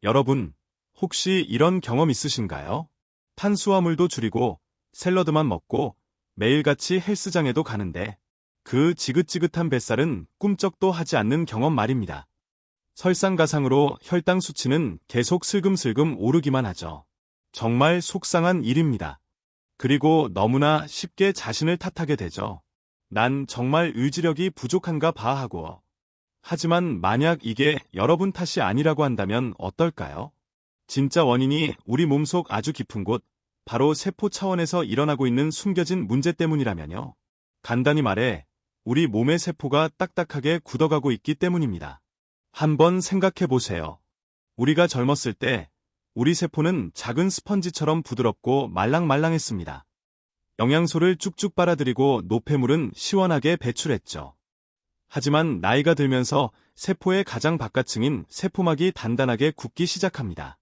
여러분, 혹시 이런 경험 있으신가요? 탄수화물도 줄이고 샐러드만 먹고 매일같이 헬스장에도 가는데 그 지긋지긋한 뱃살은 꿈쩍도 하지 않는 경험 말입니다. 설상가상으로 혈당 수치는 계속 슬금슬금 오르기만 하죠. 정말 속상한 일입니다. 그리고 너무나 쉽게 자신을 탓하게 되죠. 난 정말 의지력이 부족한가 봐 하고. 하지만 만약 이게 여러분 탓이 아니라고 한다면 어떨까요? 진짜 원인이 우리 몸속 아주 깊은 곳, 바로 세포 차원에서 일어나고 있는 숨겨진 문제 때문이라면요. 간단히 말해, 우리 몸의 세포가 딱딱하게 굳어가고 있기 때문입니다. 한번 생각해 보세요. 우리가 젊었을 때, 우리 세포는 작은 스펀지처럼 부드럽고 말랑말랑했습니다. 영양소를 쭉쭉 빨아들이고 노폐물은 시원하게 배출했죠. 하지만 나이가 들면서 세포의 가장 바깥층인 세포막이 단단하게 굳기 시작합니다.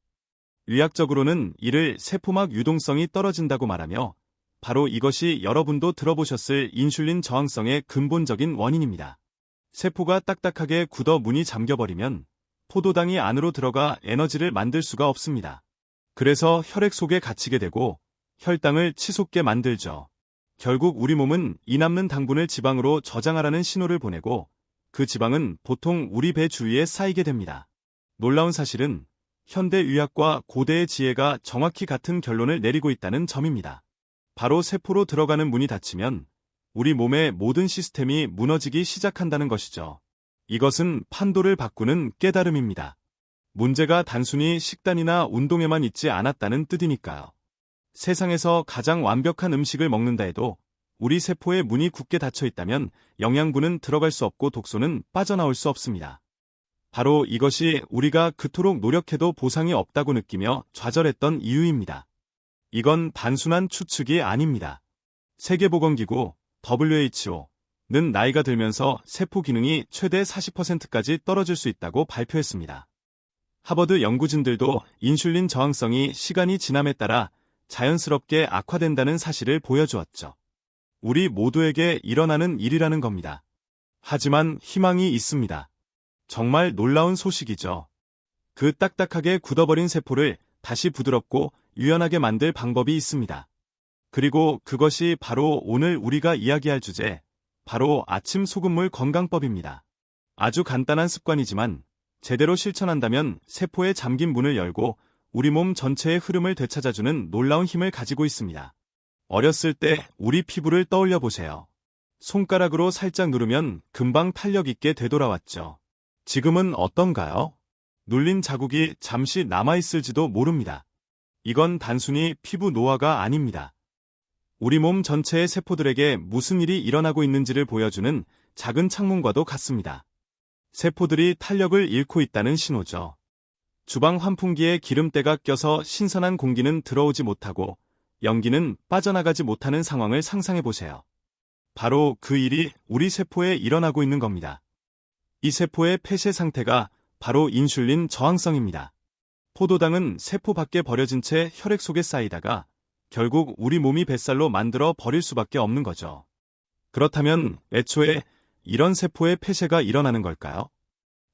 의학적으로는 이를 세포막 유동성이 떨어진다고 말하며 바로 이것이 여러분도 들어보셨을 인슐린 저항성의 근본적인 원인입니다. 세포가 딱딱하게 굳어 문이 잠겨버리면 포도당이 안으로 들어가 에너지를 만들 수가 없습니다. 그래서 혈액 속에 갇히게 되고 혈당을 치솟게 만들죠. 결국 우리 몸은 이 남는 당분을 지방으로 저장하라는 신호를 보내고 그 지방은 보통 우리 배 주위에 쌓이게 됩니다. 놀라운 사실은 현대의학과 고대의 지혜가 정확히 같은 결론을 내리고 있다는 점입니다. 바로 세포로 들어가는 문이 닫히면 우리 몸의 모든 시스템이 무너지기 시작한다는 것이죠. 이것은 판도를 바꾸는 깨달음입니다. 문제가 단순히 식단이나 운동에만 있지 않았다는 뜻이니까요. 세상에서 가장 완벽한 음식을 먹는다 해도 우리 세포의 문이 굳게 닫혀 있다면 영양분은 들어갈 수 없고 독소는 빠져나올 수 없습니다. 바로 이것이 우리가 그토록 노력해도 보상이 없다고 느끼며 좌절했던 이유입니다. 이건 단순한 추측이 아닙니다. 세계보건기구 WHO는 나이가 들면서 세포 기능이 최대 40%까지 떨어질 수 있다고 발표했습니다. 하버드 연구진들도 인슐린 저항성이 시간이 지남에 따라 자연스럽게 악화된다는 사실을 보여주었죠. 우리 모두에게 일어나는 일이라는 겁니다. 하지만 희망이 있습니다. 정말 놀라운 소식이죠. 그 딱딱하게 굳어버린 세포를 다시 부드럽고 유연하게 만들 방법이 있습니다. 그리고 그것이 바로 오늘 우리가 이야기할 주제, 바로 아침 소금물 건강법입니다. 아주 간단한 습관이지만 제대로 실천한다면 세포에 잠긴 문을 열고 우리 몸 전체의 흐름을 되찾아주는 놀라운 힘을 가지고 있습니다. 어렸을 때 우리 피부를 떠올려 보세요. 손가락으로 살짝 누르면 금방 탄력 있게 되돌아왔죠. 지금은 어떤가요? 눌린 자국이 잠시 남아있을지도 모릅니다. 이건 단순히 피부 노화가 아닙니다. 우리 몸 전체의 세포들에게 무슨 일이 일어나고 있는지를 보여주는 작은 창문과도 같습니다. 세포들이 탄력을 잃고 있다는 신호죠. 주방 환풍기에 기름때가 껴서 신선한 공기는 들어오지 못하고 연기는 빠져나가지 못하는 상황을 상상해 보세요. 바로 그 일이 우리 세포에 일어나고 있는 겁니다. 이 세포의 폐쇄 상태가 바로 인슐린 저항성입니다. 포도당은 세포 밖에 버려진 채 혈액 속에 쌓이다가 결국 우리 몸이 뱃살로 만들어 버릴 수밖에 없는 거죠. 그렇다면 애초에 이런 세포의 폐쇄가 일어나는 걸까요?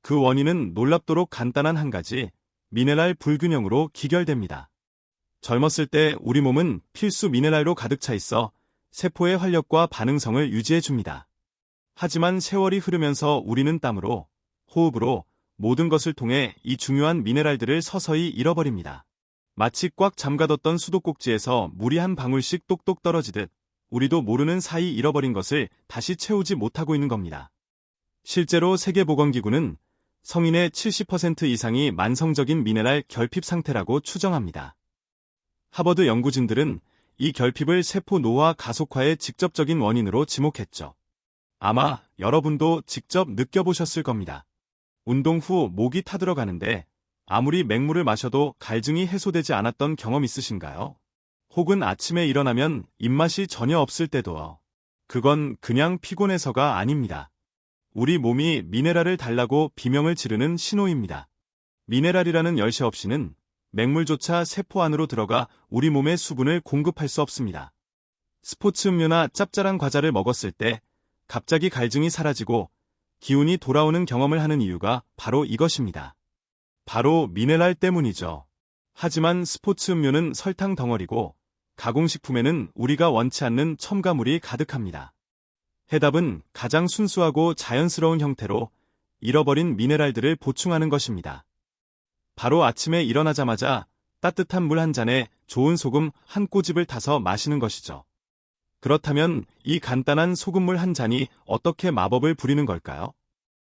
그 원인은 놀랍도록 간단한 한 가지, 미네랄 불균형으로 기결됩니다. 젊었을 때 우리 몸은 필수 미네랄로 가득 차 있어 세포의 활력과 반응성을 유지해줍니다. 하지만 세월이 흐르면서 우리는 땀으로, 호흡으로 모든 것을 통해 이 중요한 미네랄들을 서서히 잃어버립니다. 마치 꽉 잠가뒀던 수도꼭지에서 물이 한 방울씩 똑똑 떨어지듯 우리도 모르는 사이 잃어버린 것을 다시 채우지 못하고 있는 겁니다. 실제로 세계보건기구는 성인의 70% 이상이 만성적인 미네랄 결핍 상태라고 추정합니다. 하버드 연구진들은 이 결핍을 세포 노화 가속화의 직접적인 원인으로 지목했죠. 아마 여러분도 직접 느껴보셨을 겁니다. 운동 후 목이 타들어가는데 아무리 맹물을 마셔도 갈증이 해소되지 않았던 경험 있으신가요? 혹은 아침에 일어나면 입맛이 전혀 없을 때도요. 그건 그냥 피곤해서가 아닙니다. 우리 몸이 미네랄을 달라고 비명을 지르는 신호입니다. 미네랄이라는 열쇠 없이는 맹물조차 세포 안으로 들어가 우리 몸에 수분을 공급할 수 없습니다. 스포츠 음료나 짭짤한 과자를 먹었을 때 갑자기 갈증이 사라지고 기운이 돌아오는 경험을 하는 이유가 바로 이것입니다. 바로 미네랄 때문이죠. 하지만 스포츠 음료는 설탕 덩어리고 가공식품에는 우리가 원치 않는 첨가물이 가득합니다. 해답은 가장 순수하고 자연스러운 형태로 잃어버린 미네랄들을 보충하는 것입니다. 바로 아침에 일어나자마자 따뜻한 물 한 잔에 좋은 소금 한 꼬집을 타서 마시는 것이죠. 그렇다면 이 간단한 소금물 한 잔이 어떻게 마법을 부리는 걸까요?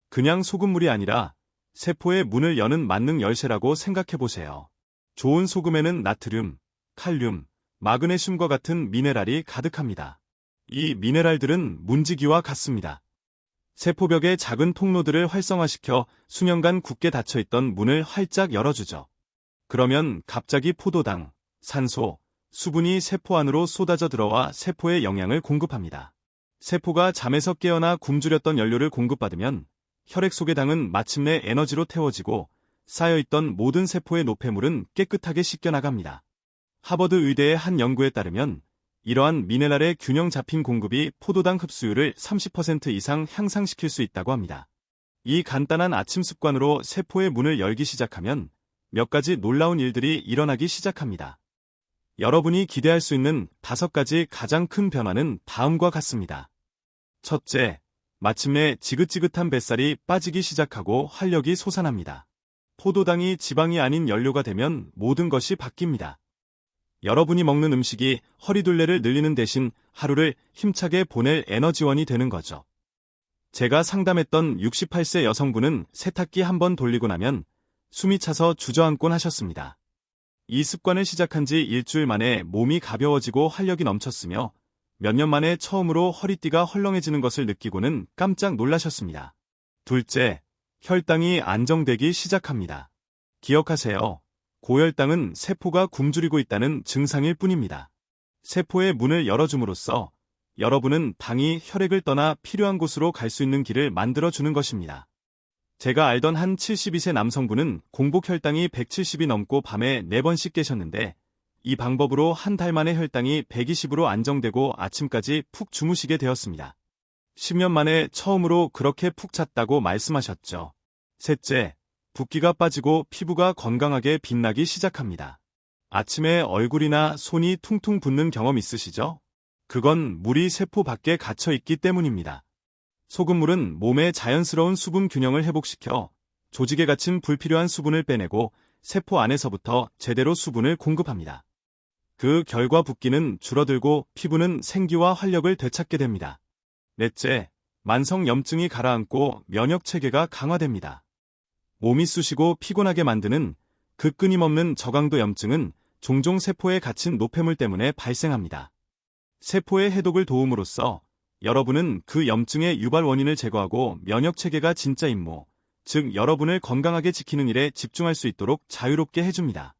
그냥 소금물이 아니라 세포의 문을 여는 만능 열쇠라고 생각해보세요. 좋은 소금에는 나트륨, 칼륨, 마그네슘과 같은 미네랄이 가득합니다. 이 미네랄들은 문지기와 같습니다. 세포벽의 작은 통로들을 활성화시켜 수년간 굳게 닫혀있던 문을 활짝 열어주죠. 그러면 갑자기 포도당, 산소, 수분이 세포 안으로 쏟아져 들어와 세포에 영양을 공급합니다. 세포가 잠에서 깨어나 굶주렸던 연료를 공급받으면 혈액 속의 당은 마침내 에너지로 태워지고 쌓여있던 모든 세포의 노폐물은 깨끗하게 씻겨나갑니다. 하버드 의대의 한 연구에 따르면 이러한 미네랄의 균형 잡힌 공급이 포도당 흡수율을 30% 이상 향상시킬 수 있다고 합니다. 이 간단한 아침 습관으로 세포의 문을 열기 시작하면 몇 가지 놀라운 일들이 일어나기 시작합니다. 여러분이 기대할 수 있는 5가지 가장 큰 변화는 다음과 같습니다. 첫째, 마침내 지긋지긋한 뱃살이 빠지기 시작하고 활력이 솟아납니다. 포도당이 지방이 아닌 연료가 되면 모든 것이 바뀝니다. 여러분이 먹는 음식이 허리둘레를 늘리는 대신 하루를 힘차게 보낼 에너지원이 되는 거죠. 제가 상담했던 68세 여성분은 세탁기 한 번 돌리고 나면 숨이 차서 주저앉곤 하셨습니다. 이 습관을 시작한 지 일주일 만에 몸이 가벼워지고 활력이 넘쳤으며 몇 년 만에 처음으로 허리띠가 헐렁해지는 것을 느끼고는 깜짝 놀라셨습니다. 둘째, 혈당이 안정되기 시작합니다. 기억하세요. 고혈당은 세포가 굶주리고 있다는 증상일 뿐입니다. 세포의 문을 열어줌으로써 여러분은 당이 혈액을 떠나 필요한 곳으로 갈 수 있는 길을 만들어주는 것입니다. 제가 알던 한 72세 남성분은 공복 혈당이 170이 넘고 밤에 4번씩 깨셨는데 이 방법으로 한 달 만에 혈당이 120으로 안정되고 아침까지 푹 주무시게 되었습니다. 10년 만에 처음으로 그렇게 푹 잤다고 말씀하셨죠. 셋째, 붓기가 빠지고 피부가 건강하게 빛나기 시작합니다. 아침에 얼굴이나 손이 퉁퉁 붓는 경험 있으시죠? 그건 물이 세포 밖에 갇혀 있기 때문입니다. 소금물은 몸의 자연스러운 수분 균형을 회복시켜 조직에 갇힌 불필요한 수분을 빼내고 세포 안에서부터 제대로 수분을 공급합니다. 그 결과 붓기는 줄어들고 피부는 생기와 활력을 되찾게 됩니다. 넷째, 만성 염증이 가라앉고 면역 체계가 강화됩니다. 몸이 쑤시고 피곤하게 만드는 그 끊임없는 저강도 염증은 종종 세포에 갇힌 노폐물 때문에 발생합니다. 세포의 해독을 도움으로써 여러분은 그 염증의 유발 원인을 제거하고 면역 체계가 진짜 임무, 즉 여러분을 건강하게 지키는 일에 집중할 수 있도록 자유롭게 해줍니다.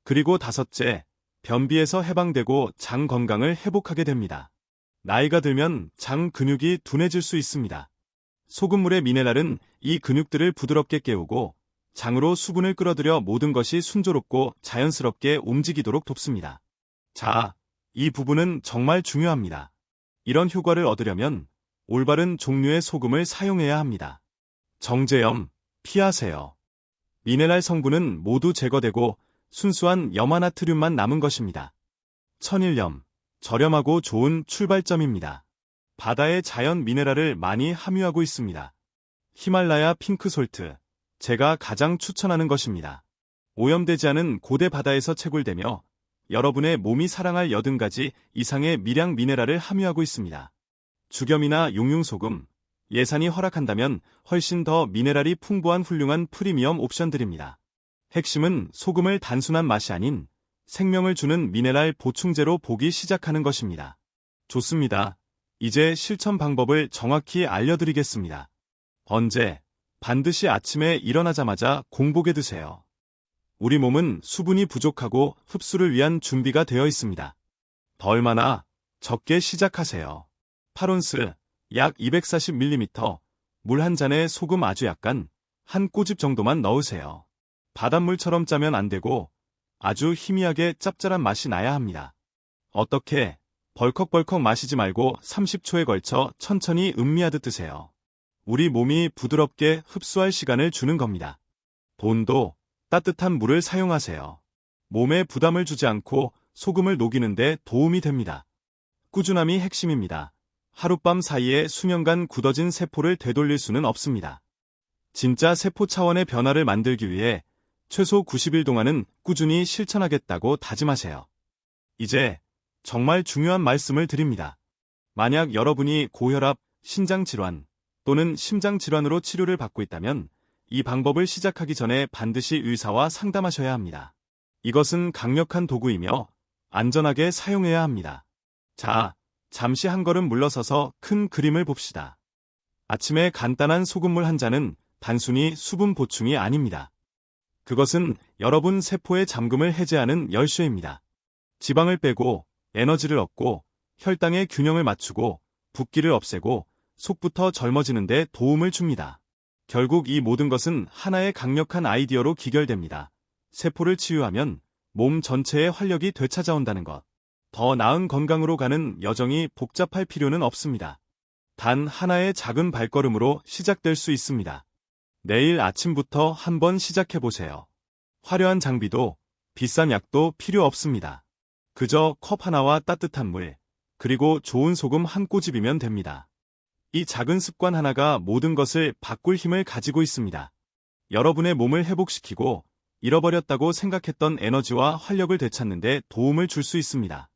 그리고 다섯째, 변비에서 해방되고 장 건강을 회복하게 됩니다. 나이가 들면 장 근육이 둔해질 수 있습니다. 소금물의 미네랄은 이 근육들을 부드럽게 깨우고 장으로 수분을 끌어들여 모든 것이 순조롭고 자연스럽게 움직이도록 돕습니다. 자, 이 부분은 정말 중요합니다. 이런 효과를 얻으려면 올바른 종류의 소금을 사용해야 합니다. 정제염, 피하세요. 미네랄 성분은 모두 제거되고 순수한 염화나트륨만 남은 것입니다. 천일염, 저렴하고 좋은 출발점입니다. 바다의 자연 미네랄을 많이 함유하고 있습니다. 히말라야 핑크솔트, 제가 가장 추천하는 것입니다. 오염되지 않은 고대 바다에서 채굴되며 여러분의 몸이 사랑할 80가지 이상의 미량 미네랄을 함유하고 있습니다. 죽염이나 용융소금, 예산이 허락한다면 훨씬 더 미네랄이 풍부한 훌륭한 프리미엄 옵션들입니다. 핵심은 소금을 단순한 맛이 아닌 생명을 주는 미네랄 보충제로 보기 시작하는 것입니다. 좋습니다. 이제 실천 방법을 정확히 알려드리겠습니다. 언제? 반드시 아침에 일어나자마자 공복에 드세요. 우리 몸은 수분이 부족하고 흡수를 위한 준비가 되어 있습니다. 더 얼마나 적게 시작하세요. 8온스, 약 240ml, 물 한 잔에 소금 아주 약간, 한 꼬집 정도만 넣으세요. 바닷물처럼 짜면 안 되고 아주 희미하게 짭짤한 맛이 나야 합니다. 어떻게? 벌컥벌컥 마시지 말고 30초에 걸쳐 천천히 음미하듯 드세요. 우리 몸이 부드럽게 흡수할 시간을 주는 겁니다. 돈도 따뜻한 물을 사용하세요. 몸에 부담을 주지 않고 소금을 녹이는 데 도움이 됩니다. 꾸준함이 핵심입니다. 하룻밤 사이에 수년간 굳어진 세포를 되돌릴 수는 없습니다. 진짜 세포 차원의 변화를 만들기 위해 최소 90일 동안은 꾸준히 실천하겠다고 다짐하세요. 이제 정말 중요한 말씀을 드립니다. 만약 여러분이 고혈압, 신장질환 또는 심장질환으로 치료를 받고 있다면 이 방법을 시작하기 전에 반드시 의사와 상담하셔야 합니다. 이것은 강력한 도구이며 안전하게 사용해야 합니다. 자, 잠시 한 걸음 물러서서 큰 그림을 봅시다. 아침에 간단한 소금물 한 잔은 단순히 수분 보충이 아닙니다. 그것은 여러분 세포의 잠금을 해제하는 열쇠입니다. 지방을 빼고 에너지를 얻고 혈당의 균형을 맞추고 붓기를 없애고 속부터 젊어지는 데 도움을 줍니다. 결국 이 모든 것은 하나의 강력한 아이디어로 기결됩니다. 세포를 치유하면 몸 전체의 활력이 되찾아온다는 것. 더 나은 건강으로 가는 여정이 복잡할 필요는 없습니다. 단 하나의 작은 발걸음으로 시작될 수 있습니다. 내일 아침부터 한번 시작해보세요. 화려한 장비도 비싼 약도 필요 없습니다. 그저 컵 하나와 따뜻한 물, 그리고 좋은 소금 한 꼬집이면 됩니다. 이 작은 습관 하나가 모든 것을 바꿀 힘을 가지고 있습니다. 여러분의 몸을 회복시키고 잃어버렸다고 생각했던 에너지와 활력을 되찾는 데 도움을 줄 수 있습니다.